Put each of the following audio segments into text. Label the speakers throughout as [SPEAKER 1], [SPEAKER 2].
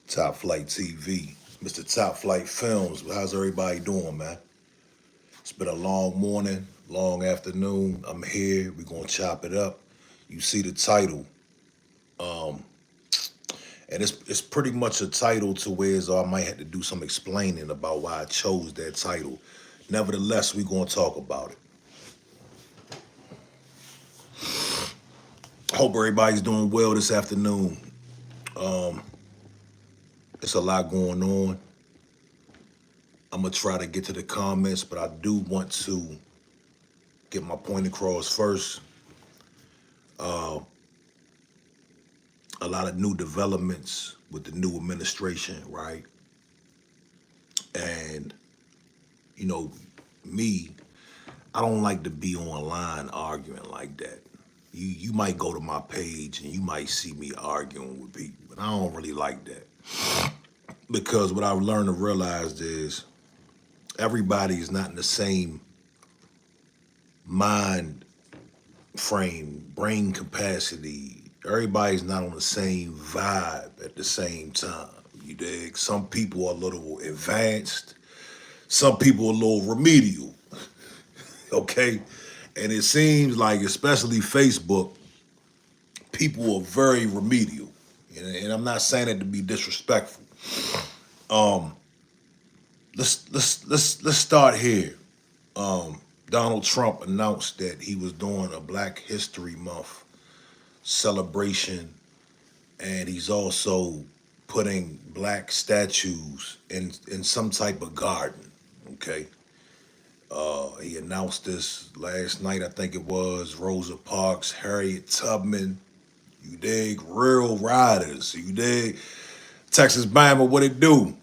[SPEAKER 1] Top Flight TV, Mr. Top Flight Films. How's everybody doing, man? It's been a long morning, long afternoon. I'm here. We're gonna chop it up. You see the title, and it's pretty much a title to where I might have to do some explaining about why I chose that title. Nevertheless, we're gonna talk about it. Hope everybody's doing well this afternoon. It's a lot going on. I'm gonna try to get to the comments, but I do want to get my point across first. A lot of new developments with the new administration, right? And you know, me, I don't like to be online arguing like that. You might go to my page and you might see me arguing with people, but I don't really like that because what I've learned to realize is everybody is not in the same mind frame, brain capacity. Everybody's not on the same vibe at the same time. You dig? Some people are a little advanced. Some people are a little remedial. Okay? And it seems like, especially Facebook, people are very remedial. And I'm not saying it to be disrespectful. Let's start here. Donald Trump announced that he was doing a Black History Month celebration, and he's also putting black statues in some type of garden. Okay. He announced this last night, I think it was. Rosa Parks, Harriet Tubman, you dig? Real riders, you dig? Texas Bama, what it do?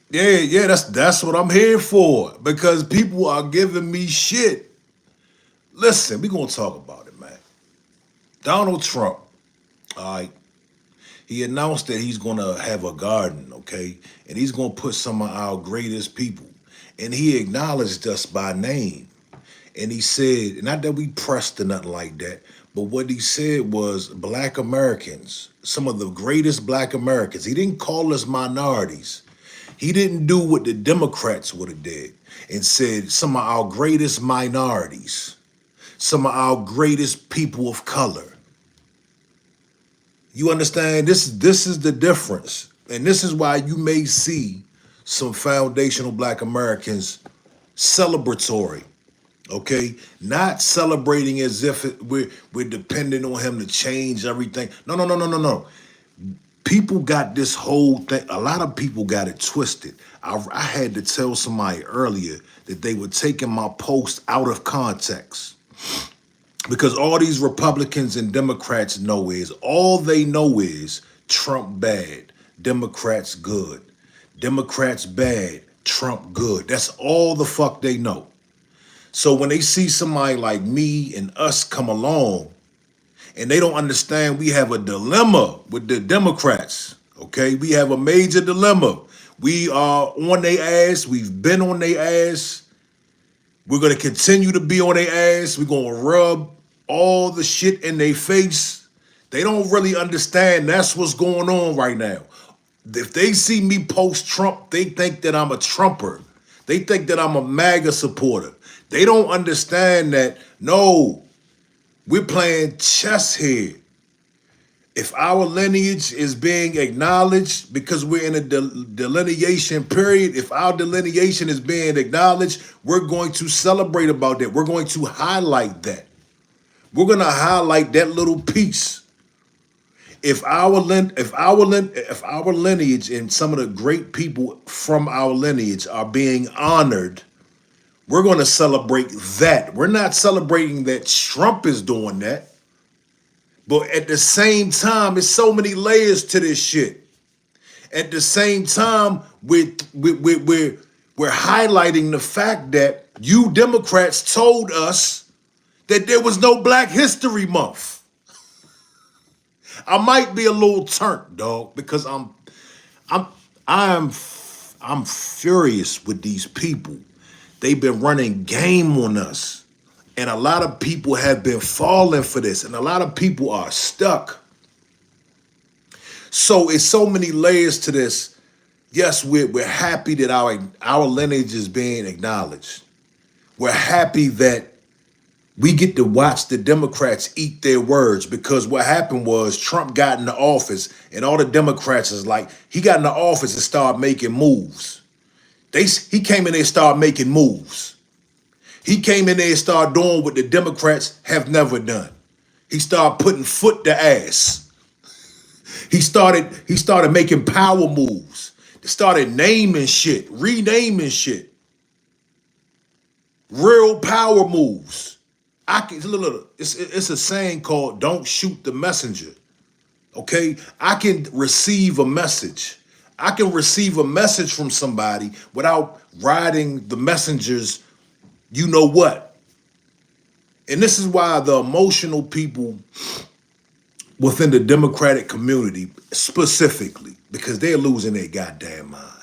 [SPEAKER 1] Yeah, that's what I'm here for. Because people are giving me shit. Listen, we gonna talk about it, man. Donald Trump, all right, he announced that he's gonna have a garden, okay? And he's gonna put some of our greatest people. And he acknowledged us by name. And he said, not that we pressed or nothing like that, but what he said was Black Americans, some of the greatest Black Americans. He didn't call us minorities. He didn't do what the Democrats would have did and said some of our greatest minorities, some of our greatest people of color. You understand? This is the difference. And this is why you may see some foundational Black Americans celebratory, okay? Not celebrating as if we're dependent on him to change everything. No. People got this whole thing. A lot of people got it twisted. I had to tell somebody earlier that they were taking my post out of context because all these Republicans and Democrats all they know is Trump bad, Democrats good. Democrats bad, Trump good. That's all the fuck they know. So when they see somebody like me and us come along, and they don't understand we have a dilemma with the Democrats, okay? We have a major dilemma. We are on their ass. We've been on their ass. We're going to continue to be on their ass. We're going to rub all the shit in their face. They don't really understand that's what's going on right now. If they see me post Trump, they think that I'm a Trumper. They think that I'm a MAGA supporter. They don't understand that, no, we're playing chess here. If our lineage is being acknowledged because we're in a delineation period, if our delineation is being acknowledged, we're going to celebrate about that. We're going to highlight that. We're going to highlight that little piece. If our lineage and some of the great people from our lineage are being honored, we're going to celebrate that. We're not celebrating that Trump is doing that. But at the same time, there's so many layers to this shit. At the same time, we're highlighting the fact that you Democrats told us that there was no Black History Month. I might be a little turned, dog, because I'm furious with these people. They've been running game on us. And a lot of people have been falling for this. And a lot of people are stuck. So it's so many layers to this. Yes, we're happy that our lineage is being acknowledged. We're happy that we get to watch the Democrats eat their words, because what happened was Trump got into office and all the Democrats is like, he got into office and started making moves. He came in there and started making moves. He came in there and started doing what the Democrats have never done. He started putting foot to ass. He started making power moves. They started naming shit, renaming shit. Real power moves. It's a saying called "Don't shoot the messenger." Okay, I can receive a message. I can receive a message from somebody without riding the messenger's, you know what. And this is why the emotional people within the Democratic community, specifically, because they're losing their goddamn mind.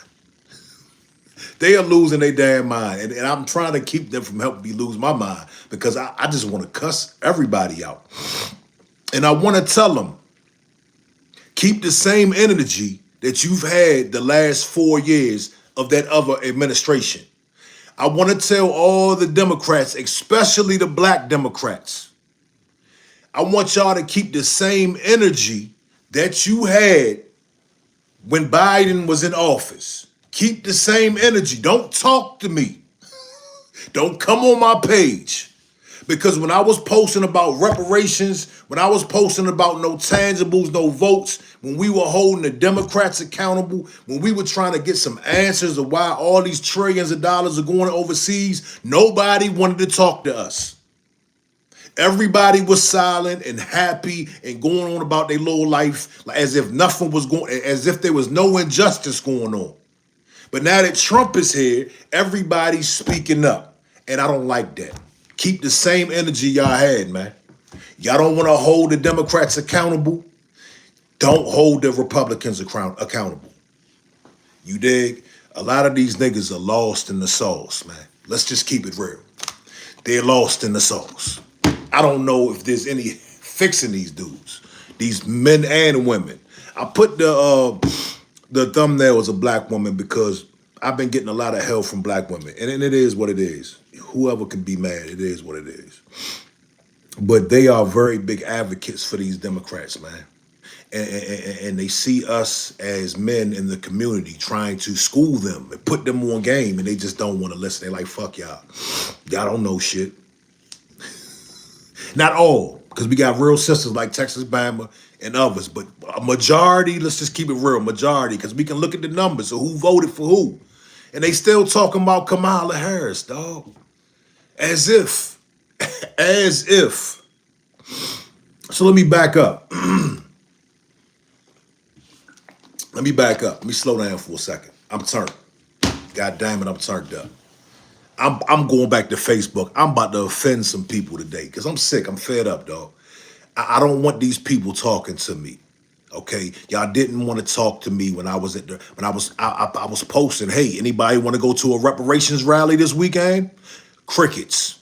[SPEAKER 1] They are losing their damn mind. And I'm trying to keep them from helping me lose my mind, because I just want to cuss everybody out. And I want to tell them, keep the same energy that you've had the last 4 years of that other administration. I want to tell all the Democrats, especially the black Democrats, I want y'all to keep the same energy that you had when Biden was in office. Keep the same energy. Don't talk to me. Don't come on my page. Because when I was posting about reparations, when I was posting about no tangibles, no votes, when we were holding the Democrats accountable, when we were trying to get some answers of why all these trillions of dollars are going overseas, nobody wanted to talk to us. Everybody was silent and happy and going on about their little life as if nothing was going, as if there was no injustice going on. But now that Trump is here, everybody's speaking up. And I don't like that. Keep the same energy y'all had, man. Y'all don't want to hold the Democrats accountable. Don't hold the Republicans accountable. You dig? A lot of these niggas are lost in the sauce, man. Let's just keep it real. They're lost in the sauce. I don't know if there's any fixing these dudes, these men and women. I put the thumbnail as a black woman because I've been getting a lot of help from black women. And it is what it is. Whoever can be mad, it is what it is. But they are very big advocates for these Democrats, man. And they see us as men in the community trying to school them and put them on game, and they just don't want to listen. They're like, fuck y'all. Y'all don't know shit. Not all, because we got real sisters like Texas, Bama, and others. But a majority, let's just keep it real, majority, because we can look at the numbers of who voted for who. And they still talking about Kamala Harris, dog. As if. As if. So let me back up. Let me back up. Let me slow down for a second. I'm turned. God damn it, I'm turned up. I'm going back to Facebook. I'm about to offend some people today because I'm sick. I'm fed up, dog. I don't want these people talking to me. Okay, y'all didn't want to talk to me when I was I was posting. Hey, anybody want to go to a reparations rally this weekend? Crickets.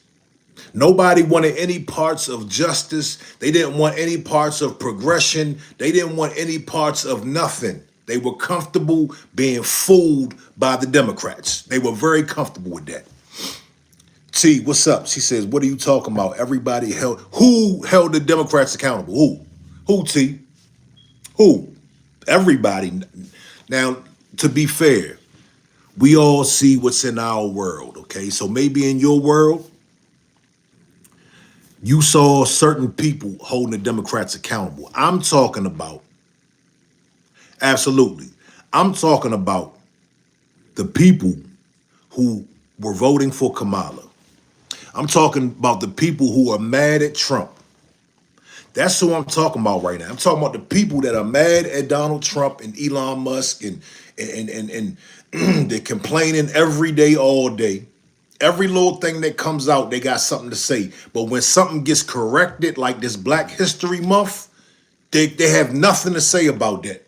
[SPEAKER 1] Nobody wanted any parts of justice. They didn't want any parts of progression. They didn't want any parts of nothing. They were comfortable being fooled by the Democrats. They were very comfortable with that. T, what's up? She says, what are you talking about? Who held the Democrats accountable? Who, T? Who? Everybody. Now, to be fair, we all see what's in our world, okay? So maybe in your world, you saw certain people holding the Democrats accountable. I'm talking about, absolutely, I'm talking about the people who were voting for Kamala. I'm talking about the people who are mad at Trump. That's who I'm talking about right now. I'm talking about the people that are mad at Donald Trump and Elon Musk and they're complaining every day, all day. Every little thing that comes out, they got something to say. But when something gets corrected, like this Black History Month, they have nothing to say about that.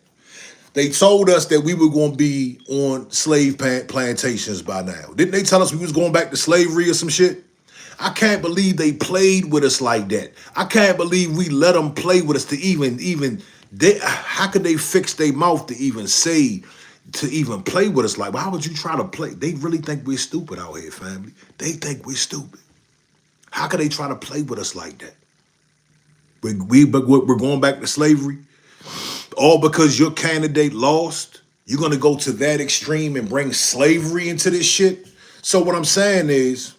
[SPEAKER 1] They told us that we were going to be on slave plantations by now. Didn't they tell us we was going back to slavery or some shit? I can't believe they played with us like that. I can't believe we let them play with us to even How could they fix their mouth to even say, to even play with us? Like, why would you try to play? They really think we're stupid out here, family. They think we're stupid. How could they try to play with us like that? We're going back to slavery, all because your candidate lost. You're gonna go to that extreme and bring slavery into this shit. So what I'm saying is,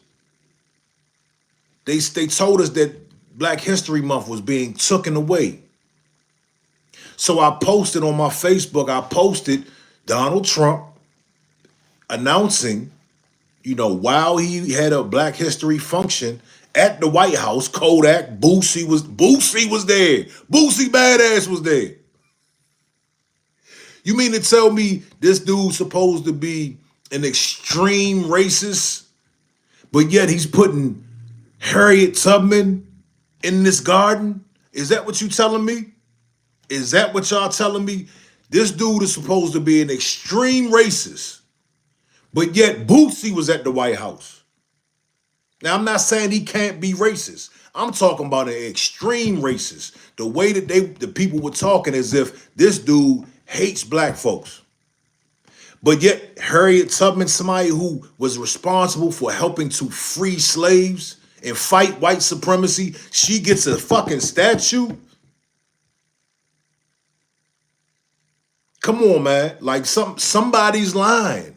[SPEAKER 1] they told us that Black History Month was being taken away. So I posted on my Facebook, I posted Donald Trump announcing, while he had a Black History function at the White House, Kodak, Boosie was there. Boosie Badass was there. You mean to tell me this dude's supposed to be an extreme racist, but yet he's putting Harriet Tubman in this garden? Is that what you telling me? Is that what y'all telling me? This dude is supposed to be an extreme racist, but yet Boosie was at the White House. Now, I'm not saying he can't be racist. I'm talking about an extreme racist. The way that the people were talking as if this dude hates black folks. But yet Harriet Tubman, somebody who was responsible for helping to free slaves and fight white supremacy, she gets a fucking statue? Come on, man. Like somebody's lying.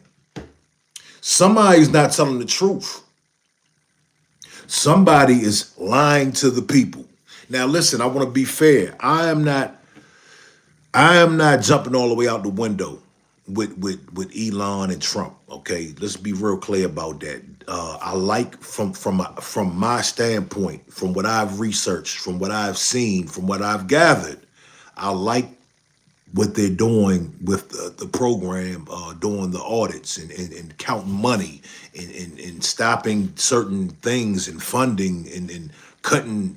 [SPEAKER 1] Somebody's not telling the truth. Somebody is lying to the people. Now, listen, I want to be fair. I am not jumping all the way out the window with Elon and Trump. Okay, let's be real clear about that. I like from my standpoint, from what I've researched, from what I've seen, from what I've gathered, I like what they're doing with the program, doing the audits and counting money and stopping certain things and funding and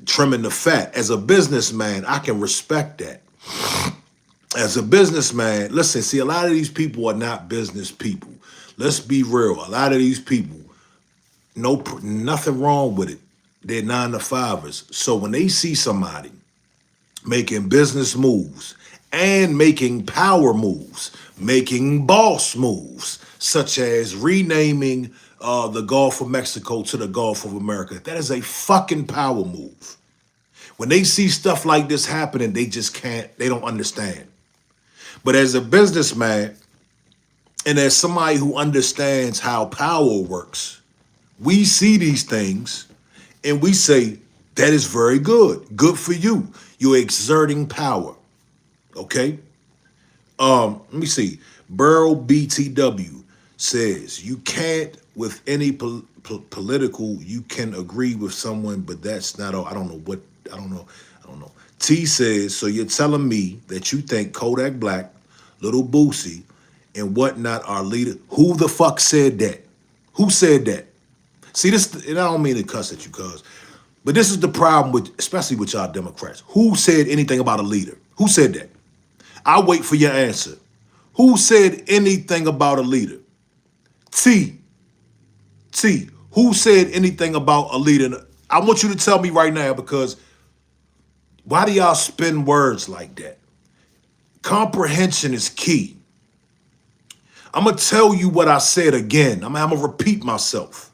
[SPEAKER 1] trimming the fat. As a businessman, I can respect that. As a businessman, listen, see, a lot of these people are not business people. Let's be real. A lot of these people, nothing wrong with it. They're 9-to-5ers. So when they see somebody making business moves and making power moves, making boss moves, such as renaming the Gulf of Mexico to the Gulf of America, that is a fucking power move. When they see stuff like this happening, they don't understand. But as a businessman, and as somebody who understands how power works, we see these things and we say, that is very good. Good for you. You're exerting power. Okay? Let me see. Burl BTW says, you can't, with any political, you can agree with someone, but that's not all. I don't know. T says, so you're telling me that you think Kodak Black, Little Boosie, and whatnot are leaders? Who the fuck said that? Who said that? See, this, and I don't mean to cuss at you, cuz, but this is the problem especially with y'all Democrats. Who said anything about a leader? Who said that? I'll wait for your answer. Who said anything about a leader? T, who said anything about a leader? I want you to tell me right now, because why do y'all spin words like that? Comprehension is key. I'm going to tell you what I said again. I'm going to repeat myself.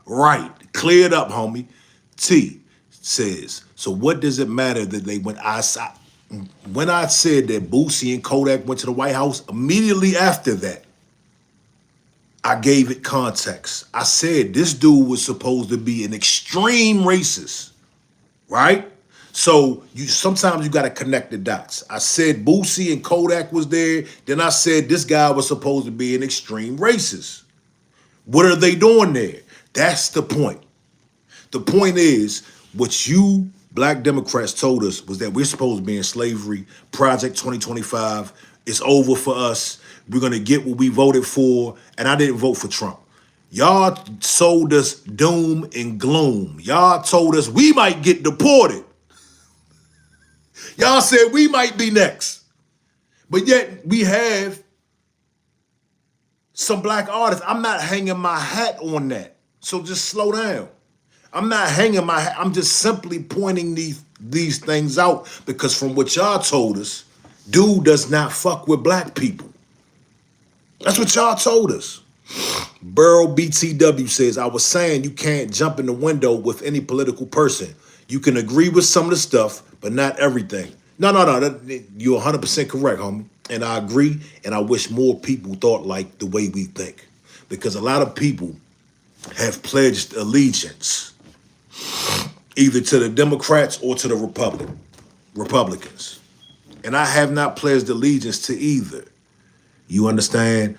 [SPEAKER 1] Right. Clear it up, homie. T says, so what does it matter that when I said that Boosie and Kodak went to the White House, immediately after that, I gave it context. I said this dude was supposed to be an extreme racist, right? So sometimes you got to connect the dots. I said Boosie and Kodak was there. Then I said this guy was supposed to be an extreme racist. What are they doing there? That's the point. The point is, what you black Democrats told us was that we're supposed to be in slavery. Project 2025 is over for us. We're going to get what we voted for. And I didn't vote for Trump. Y'all sold us doom and gloom. Y'all told us we might get deported. Y'all said we might be next. But yet we have some black artists. I'm not hanging my hat on that. So just slow down. I'm not hanging my hat. I'm just simply pointing these things out because from what y'all told us, dude does not fuck with black people. That's what y'all told us. Burl BTW says, I was saying you can't jump in the window with any political person. You can agree with some of the stuff, but not everything. No. You're 100% correct, homie. And I agree, and I wish more people thought like the way we think. Because a lot of people have pledged allegiance either to the Democrats or to the Republicans. And I have not pledged allegiance to either. You understand?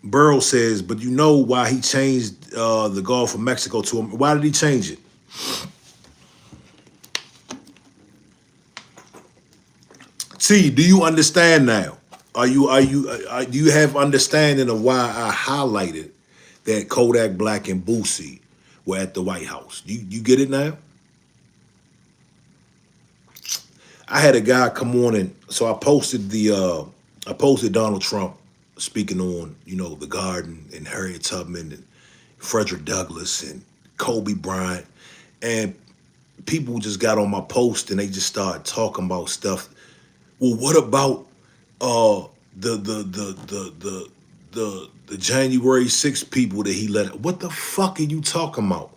[SPEAKER 1] Burrow says, but you know why he changed the Gulf of Mexico to him. Why did he change it? T, do you understand now? Do you have understanding of why I highlighted that Kodak Black and Boosie were at the White House? You get it now? I had a guy come on and so I posted Donald Trump speaking on, the Garden and Harriet Tubman and Frederick Douglass and Kobe Bryant. And people just got on my post and they just started talking about stuff. Well, what about the January 6th people that he let? What the fuck are you talking about?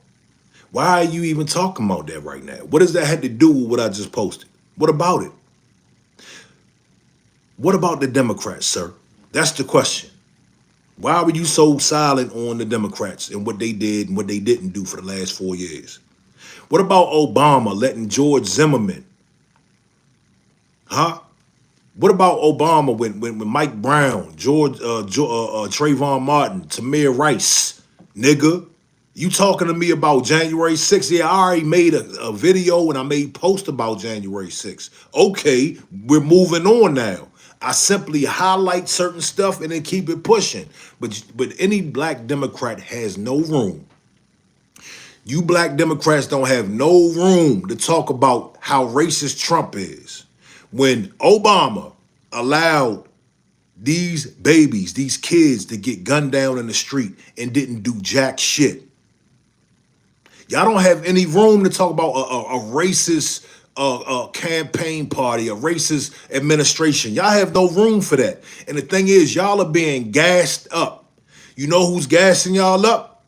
[SPEAKER 1] Why are you even talking about that right now? What does that have to do with what I just posted? What about it? What about the Democrats, sir? That's the question. Why were you so silent on the Democrats and what they did and what they didn't do for the last 4 years? What about Obama letting George Zimmerman? Huh? What about Obama when Mike Brown, Trayvon Martin, Tamir Rice, nigga? You talking to me about January 6th? Yeah, I already made a video and I made post about January 6th. Okay, we're moving on now. I simply highlight certain stuff and then keep it pushing. But any black Democrat has no room. You black Democrats don't have no room to talk about how racist Trump is. When Obama allowed these babies, these kids to get gunned down in the street and didn't do jack shit. Y'all don't have any room to talk about a racist campaign party, a racist administration. Y'all have no room for that. And the thing is, y'all are being gassed up. You know who's gassing y'all up?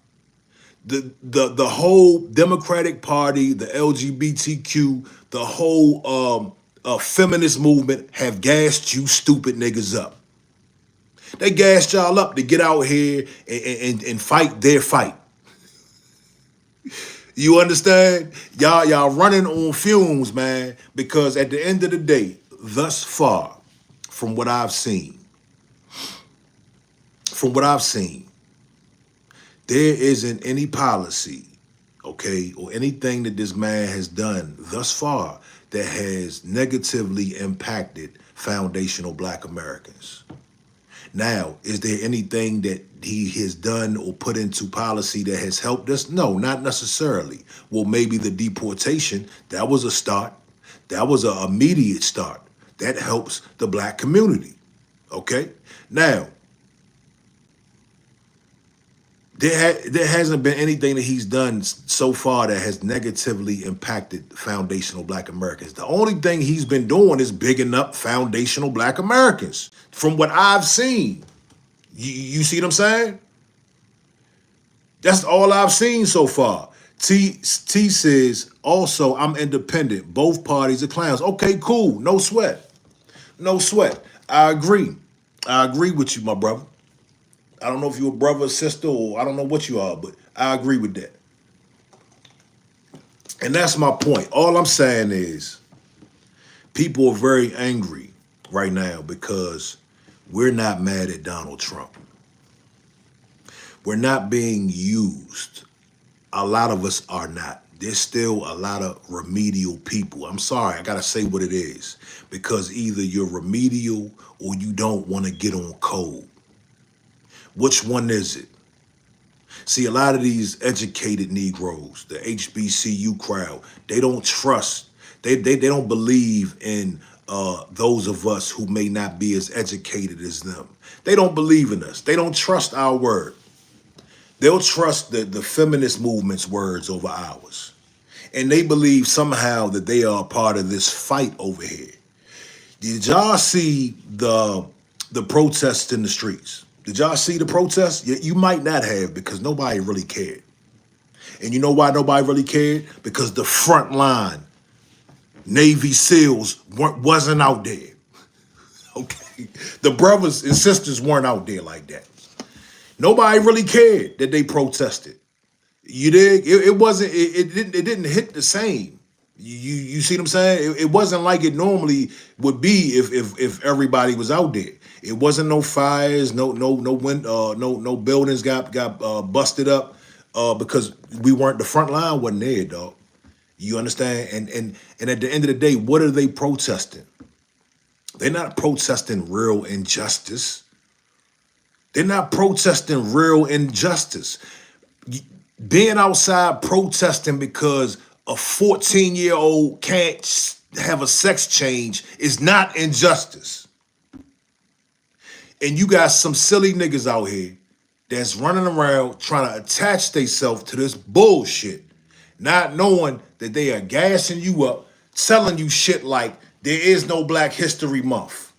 [SPEAKER 1] The whole Democratic Party, the LGBTQ, the whole feminist movement have gassed you stupid niggas up. They gassed y'all up to get out here and fight their fight. You understand? Y'all running on fumes, man, because at the end of the day, thus far, from what I've seen, there isn't any policy, okay, or anything that this man has done thus far that has negatively impacted foundational black Americans. Now, is there anything that he has done or put into policy that has helped us? No, not necessarily. Well, maybe the deportation, that was a start. That was an immediate start. That helps the black community, okay? Now, there hasn't been anything that he's done so far that has negatively impacted foundational black Americans. The only thing he's been doing is bigging up foundational black Americans from what I've seen. You see what I'm saying? That's all I've seen so far. T says, also, I'm independent. Both parties are clowns. Okay, cool. No sweat. No sweat. I agree. I agree with you, my brother. I don't know if you're a brother or sister or I don't know what you are, but I agree with that. And that's my point. All I'm saying is people are very angry right now because we're not mad at Donald Trump. We're not being used. A lot of us are not. There's still a lot of remedial people. I'm sorry, I gotta say what it is. Because either you're remedial or you don't want to get on code. Which one is it? See, a lot of these educated Negroes, the HBCU crowd, they don't trust, they don't believe in those of us who may not be as educated as them. They don't believe in us. They don't trust our word. They'll trust the feminist movement's words over ours. And they believe somehow that they are a part of this fight over here. Did y'all see the protests in the streets? Did y'all see the protests? You might not have, because nobody really cared. And you know why nobody really cared? Because the front line Navy SEALs wasn't out there. Okay, the brothers and sisters weren't out there like that. Nobody really cared that they protested. You dig? It wasn't. It didn't hit the same. You see what I'm saying? It wasn't like it normally would be if everybody was out there. It wasn't no fires, no buildings got busted up because we weren't, the front line wasn't there, dog. You understand? And at the end of the day, what are they protesting? They're not protesting real injustice. They're not protesting real injustice. Being outside protesting because a 14-year-old can't have a sex change is not injustice. And you got some silly niggas out here that's running around trying to attach themselves to this bullshit, not knowing that they are gassing you up, telling you shit like there is no Black History Month,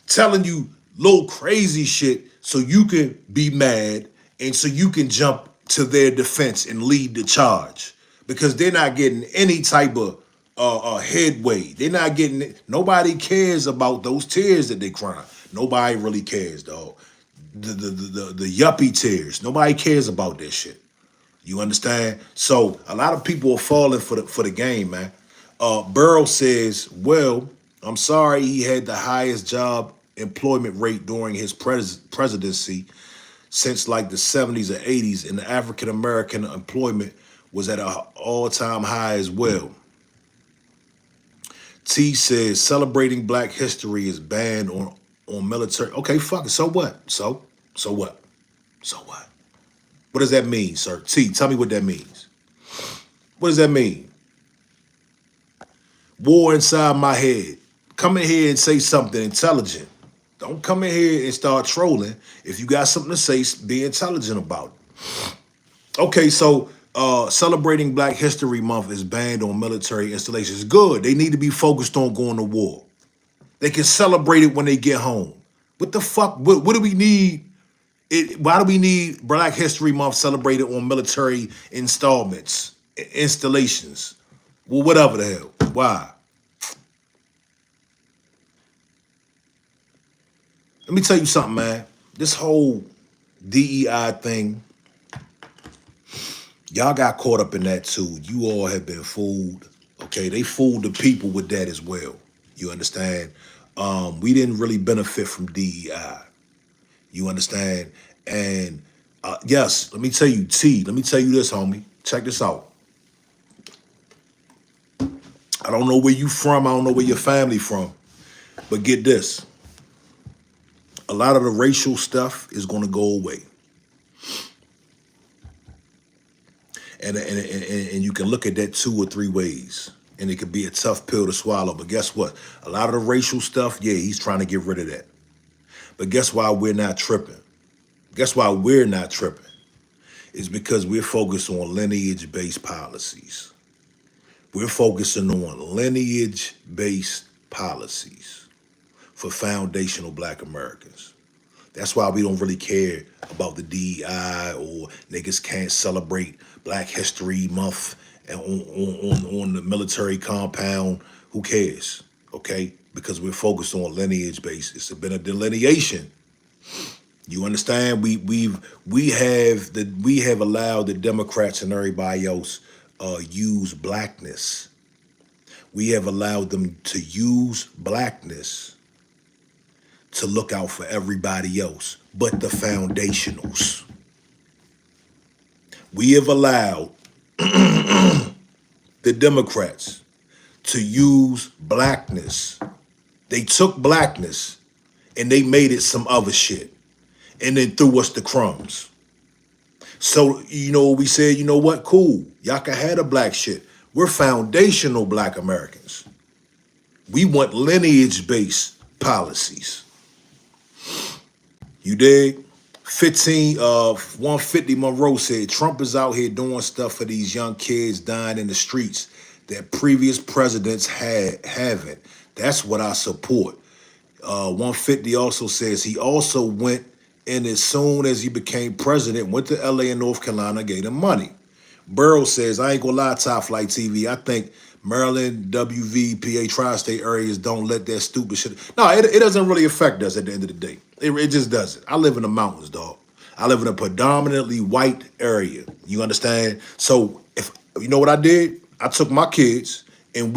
[SPEAKER 1] telling you little crazy shit so you can be mad and so you can jump to their defense and lead the charge, because they're not getting any type of headway. They're not getting it. Nobody cares about those tears that they cry. Nobody really cares, dog. The yuppie tears. Nobody cares about this shit. You understand? So a lot of people are falling for the game, man. Burrow says, well, I'm sorry he had the highest job employment rate during his presidency since like the 70s or 80s, and the African-American employment was at an all-time high as well. T says, celebrating Black history is banned on military. Okay, fuck it. So what? So what? So what? What does that mean, sir? T, tell me what that means. What does that mean? War inside my head. Come in here and say something intelligent. Don't come in here and start trolling. If you got something to say, be intelligent about it. Okay, so celebrating Black History Month is banned on military installations. Good. They need to be focused on going to war. They can celebrate it when they get home. What the fuck? What do we need? Why do we need Black History Month celebrated on military installations? Well, whatever the hell. Why? Let me tell you something, man. This whole DEI thing, y'all got caught up in that too. You all have been fooled. Okay, they fooled the people with that as well. You understand? We didn't really benefit from DEI. You understand? And yes, let me tell you, T, let me tell you this, homie. Check this out. I don't know where you from. I don't know where your family from. But get this. A lot of the racial stuff is going to go away. And you can look at that 2 or 3 ways. And it could be a tough pill to swallow. But guess what? A lot of the racial stuff, yeah, he's trying to get rid of that. But guess why we're not tripping? Guess why we're not tripping? It's because we're focused on lineage-based policies. We're focusing on lineage-based policies for foundational Black Americans. That's why we don't really care about the DEI, or niggas can't celebrate Black History Month on the military compound. Who cares? Okay? Because we're focused on lineage-based. It's been a delineation. You understand? We have allowed the Democrats and everybody else use blackness. We have allowed them to use blackness to look out for everybody else but the foundationals. We have allowed the Democrats to use blackness. They took blackness and they made it some other shit and then threw us the crumbs. So, you know, we said, you know what? Cool. Y'all can have the black shit. We're foundational Black Americans. We want lineage-based policies. You dig? 150 Monroe said Trump is out here doing stuff for these young kids dying in the streets that previous presidents haven't. That's what I support. 150 also says he also went and as soon as he became president, went to LA and North Carolina, gave them money. Burrow says, I ain't gonna lie, Top Flight TV. I think Maryland, WV, PA, tri-state areas don't let that stupid shit. No, it doesn't really affect us at the end of the day. It just doesn't. I live in the mountains, dog. I live in a predominantly white area. You understand? So if you know what I did, I took my kids and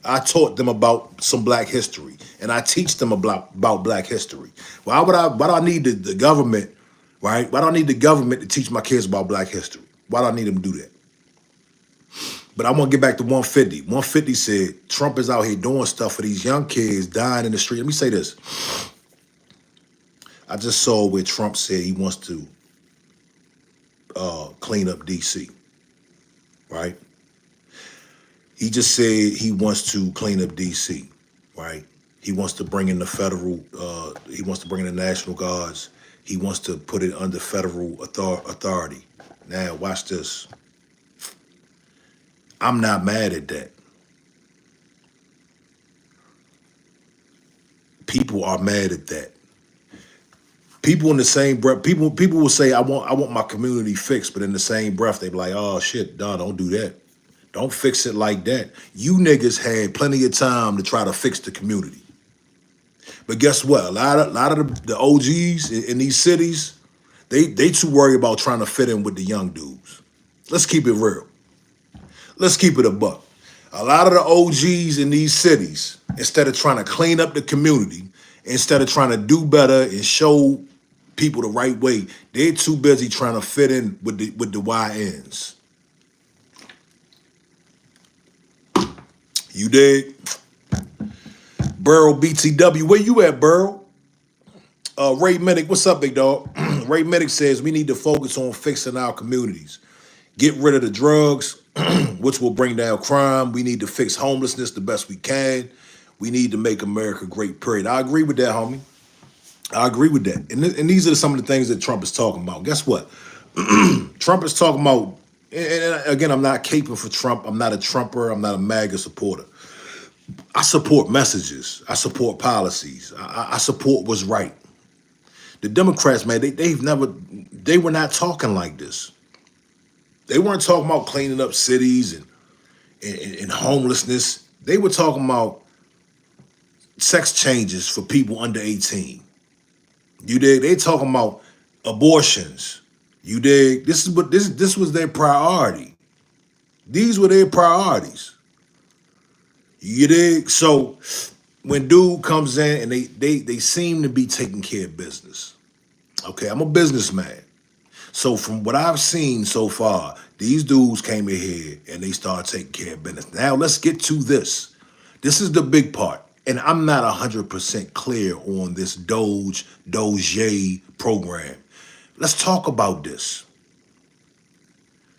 [SPEAKER 1] I taught them about some black history, and I teach them about black history. Why do I need the government, right? Why do I need the government to teach my kids about black history? Why do I need them to do that? But I want to get back to 150. 150 said Trump is out here doing stuff for these young kids dying in the street. Let me say this. I just saw where Trump said he wants to clean up D.C., right? He just said he wants to clean up D.C., right? He wants to bring in the federal, he wants to bring in the National Guards. He wants to put it under federal authority. Now, watch this. I'm not mad at that. People are mad at that. People in the same breath, people will say, I want my community fixed, but in the same breath, they be like, oh shit, nah, don't do that. Don't fix it like that. You niggas had plenty of time to try to fix the community. But guess what? A lot of the OGs in these cities, they too worried about trying to fit in with the young dudes. Let's keep it real. Let's keep it a buck. A lot of the OGs in these cities, instead of trying to clean up the community, instead of trying to do better and show people the right way, they're too busy trying to fit in with the YNs. You dig? Burrow BTW, where you at, Burrow? Ray Minnick, what's up, big dog? Ray Minnick says we need to focus on fixing our communities. Get rid of the drugs, which will bring down crime. We need to fix homelessness the best we can. We need to make America great, period. I agree with that, homie. I agree with that. And these are some of the things that Trump is talking about. Guess what? Trump is talking about, and again, I'm not caping for Trump. I'm not a Trumper. I'm not a MAGA supporter. I support messages. I support policies. I support what's right. The Democrats, man, they were not talking like this. They weren't talking about cleaning up cities and homelessness. They were talking about sex changes for people under 18. You dig? They talking about abortions. You dig? This was their priority. These were their priorities. You dig? So when dude comes in and they seem to be taking care of business. Okay, I'm a businessman. So from what I've seen so far, these dudes came in here and they started taking care of business. Now let's get to this. This is the big part. And I'm not 100% clear on this DOGE program. Let's talk about this.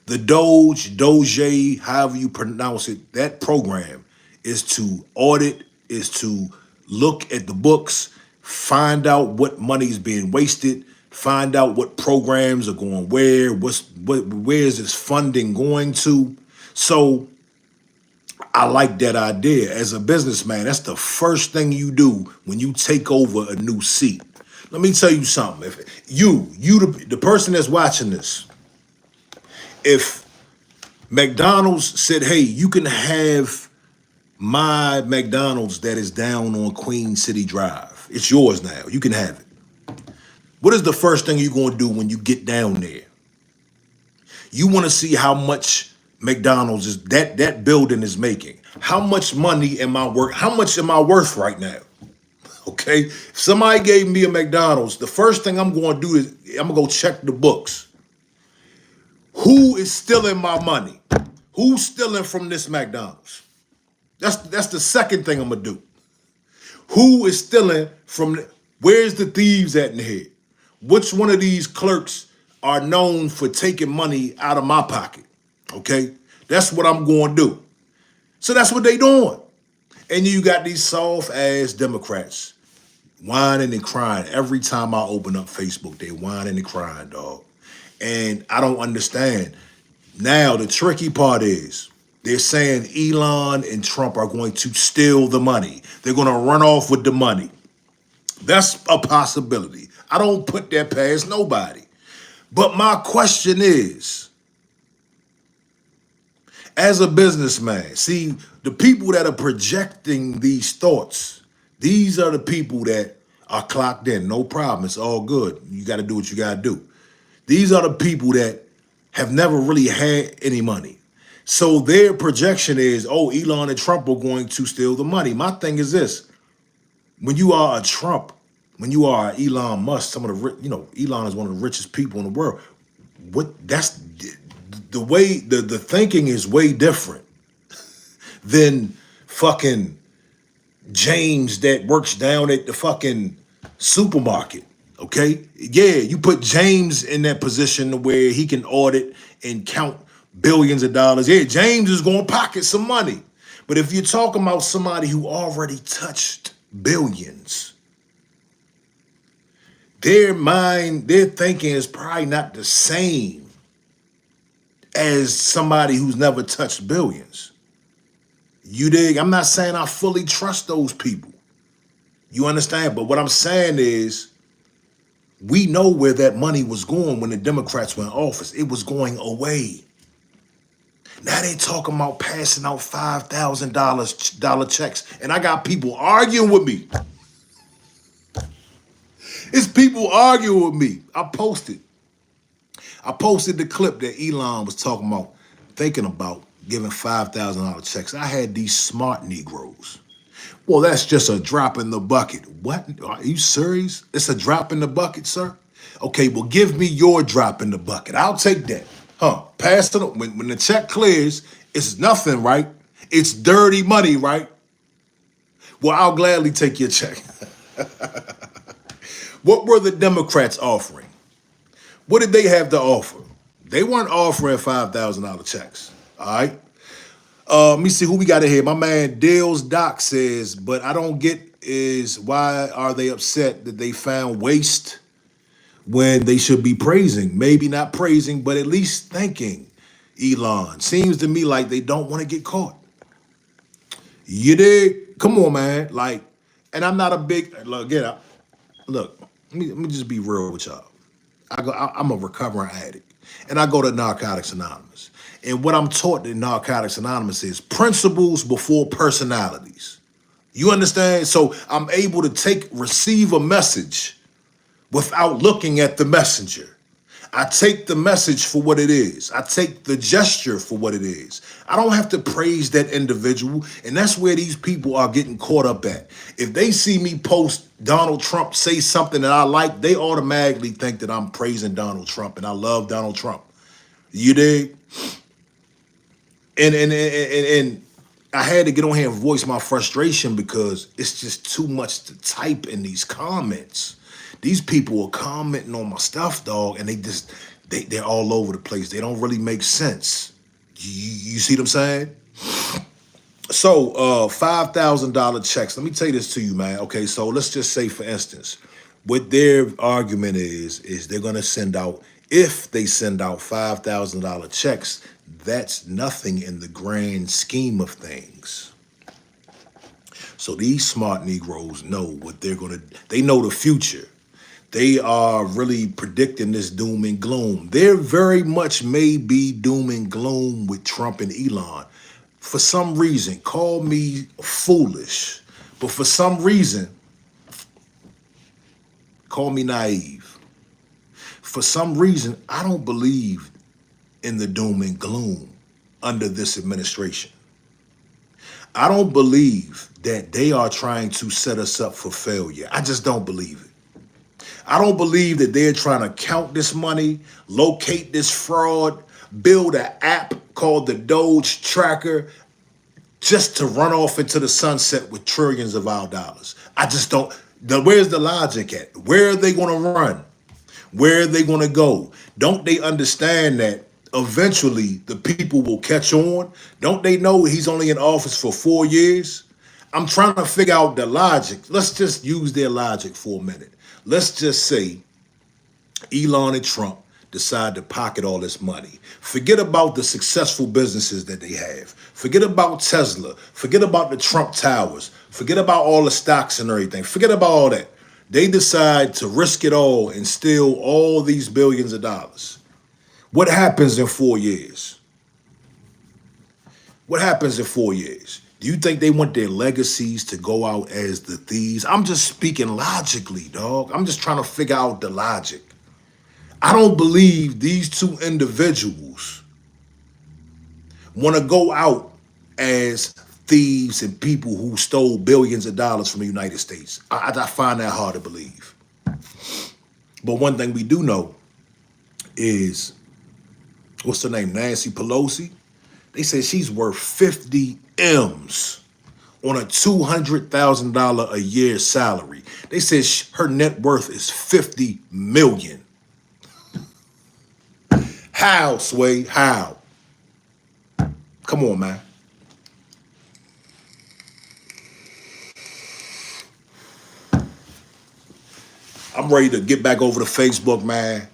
[SPEAKER 1] The DOGE, however you pronounce it, that program is to audit, is to look at the books, find out what money is being wasted, find out what programs are going where, where is this funding going to. So I like that idea. As a businessman, that's the first thing you do when you take over a new seat. Let me tell you something. If the person that's watching this, if McDonald's said, hey, you can have my McDonald's that is down on Queen City Drive. It's yours now. You can have it. What is the first thing you're going to do when you get down there? You want to see how much McDonald's is that building is making. How much money am I worth? How much am I worth right now? Okay. If somebody gave me a McDonald's, the first thing I'm going to do is I'm going to go check the books. Who is stealing my money? Who's stealing from this McDonald's? That's the second thing I'm going to do. Who is stealing from, where's the thieves at in here? Which one of these clerks are known for taking money out of my pocket? Okay, that's what I'm going to do. So that's what they doing. And you got these soft ass Democrats whining and crying. Every time I open up Facebook, they whining and crying, dog. And I don't understand. Now, the tricky part is they're saying Elon and Trump are going to steal the money. They're going to run off with the money. That's a possibility. I don't put that past nobody. But my question is, as a businessman, see, the people that are projecting these thoughts, these are the people that are clocked in. No problem. It's all good. You got to do what you got to do. These are the people that have never really had any money. So their projection is, oh, Elon and Trump are going to steal the money. My thing is this. When you are a Trump, when you are Elon Musk, some of the, Elon is one of the richest people in the world. That's the way, the thinking is way different than fucking James that works down at the fucking supermarket. Okay? Yeah, you put James in that position where he can audit and count billions of dollars. Yeah, James is going to pocket some money. But if you're talking about somebody who already touched billions, their mind, their thinking is probably not the same as somebody who's never touched billions. You dig? I'm not saying I fully trust those people. You understand? But what I'm saying is, we know where that money was going when the Democrats were in office. It was going away. Now they talking about passing out $5,000 checks. And I got people arguing with me. It's people arguing with me. I posted the clip that Elon was talking about, thinking about giving $5,000 checks. I had these smart Negroes. Well, that's just a drop in the bucket. What? Are you serious? It's a drop in the bucket, sir? Okay, well, give me your drop in the bucket. I'll take that. Pass it on. When the check clears, it's nothing, right? It's dirty money, right? Well, I'll gladly take your check. What were the Democrats offering? What did they have to offer? They weren't offering $5,000 checks, all right? Let me see who we got in here. My man Dale's Doc says, but I don't get is why are they upset that they found waste when they should be praising? Maybe not praising, but at least thanking Elon. Seems to me like they don't want to get caught. You dig? Come on, man. Like, and I'm not a big, look, let me just be real with y'all. I'm a recovering addict, and I go to Narcotics Anonymous. And what I'm taught in Narcotics Anonymous is principles before personalities. You understand? So I'm able to receive a message without looking at the messenger. I take the message for what it is. I take the gesture for what it is. I don't have to praise that individual. And that's where these people are getting caught up at. If they see me post Donald Trump say something that I like, they automatically think that I'm praising Donald Trump and I love Donald Trump. You dig? And I had to get on here and voice my frustration because it's just too much to type in these comments. These people are commenting on my stuff, dog, and they're all over the place. They don't really make sense. You see what I'm saying? So $5,000 checks. Let me tell you this to you, man. Okay, so let's just say, for instance, what their argument is they're gonna send out, if they send out $5,000 checks, that's nothing in the grand scheme of things. So these smart Negroes know what they know the future. They are really predicting this doom and gloom. There very much may be doom and gloom with Trump and Elon. For some reason, call me foolish, but for some reason, call me naive. For some reason, I don't believe in the doom and gloom under this administration. I don't believe that they are trying to set us up for failure. I just don't believe it. I don't believe that they're trying to count this money, locate this fraud, build an app called the DOGE tracker just to run off into the sunset with trillions of our dollars. I just don't. Where's the logic at? Where are they going to run? Where are they going to go? Don't they understand that eventually the people will catch on? Don't they know he's only in office for 4 years? I'm trying to figure out the logic. Let's just use their logic for a minute. Let's just say Elon and Trump decide to pocket all this money. Forget about the successful businesses that they have. Forget about Tesla. Forget about the Trump Towers. Forget about all the stocks and everything. Forget about all that. They decide to risk it all and steal all these billions of dollars. What happens in 4 years? What happens in 4 years? Do you think they want their legacies to go out as the thieves? I'm just speaking logically, dog. I'm just trying to figure out the logic. I don't believe these two individuals want to go out as thieves and people who stole billions of dollars from the United States. I find that hard to believe. But one thing we do know is, what's her name, Nancy Pelosi? They said she's worth 50 M's on a $200,000 a year salary. They said her net worth is 50 million. How, Sway? How? Come on, man. I'm ready to get back over to Facebook, man,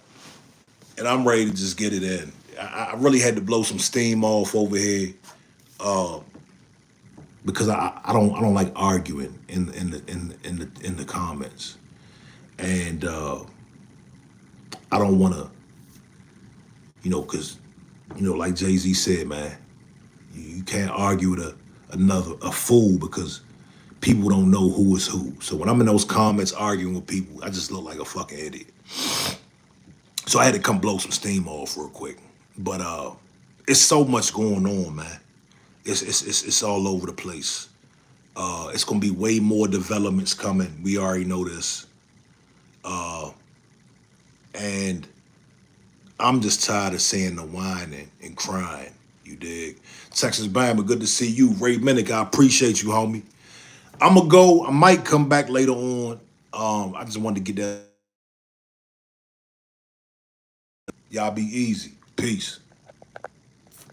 [SPEAKER 1] and I'm ready to just get it in. I really had to blow some steam off over here because I don't like arguing in the comments, and I don't want to, because like Jay-Z said, man, you can't argue with a fool because people don't know who is who. So when I'm in those comments arguing with people, I just look like a fucking idiot. So I had to come blow some steam off real quick. But it's so much going on, man. It's all over the place. It's gonna be way more developments coming. We already know this. And I'm just tired of seeing the whining and crying. You dig? Texas Bama, good to see you. Ray Minnick, I appreciate you, homie. I'm gonna go. I might come back later on. I just wanted to get that. Y'all be easy. Peace.